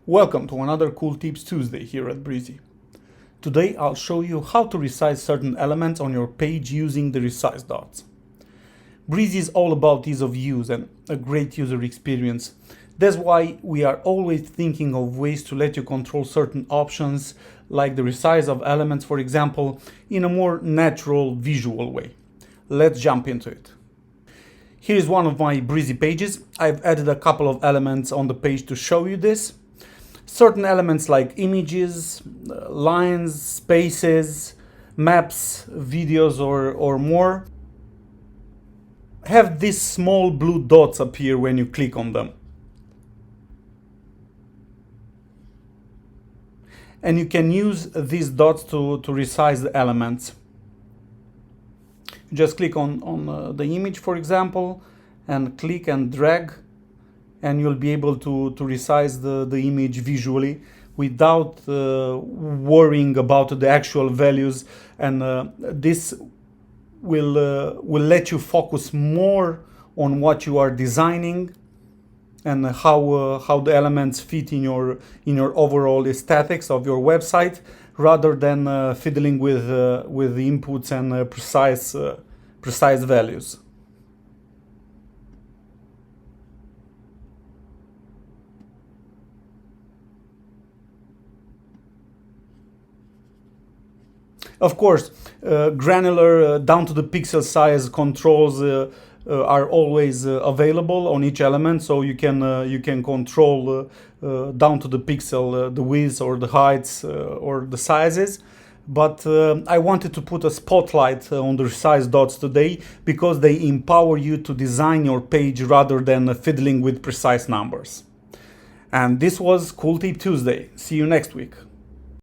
Welcome to another Cool Tips Tuesday here at Brizy. Today I'll show you how to resize certain elements on your page using the resize dots. Brizy is all about ease of use and a great user experience. That's why we are always thinking of ways to let you control certain options, like the resize of elements, for example, in a more natural, visual way. Let's jump into it. Here is one of my Brizy pages. I've added a couple of elements on the page to show you this. Certain elements like images, lines, spaces, maps, videos or more have these small blue dots appear when you click on them. And you can use these dots to resize the elements. Just click on the image, for example, and click and drag, and you'll be able to resize the image visually without worrying about the actual values, and this will let you focus more on what you are designing and how the elements fit in your overall aesthetics of your website, rather than fiddling with the inputs and precise values. Of course, granular down to the pixel size controls are always available on each element, so you can control down to the pixel the width or the heights or the sizes. But I wanted to put a spotlight on the resize dots today because they empower you to design your page rather than fiddling with precise numbers. And this was Cool Tip Tuesday. See you next week.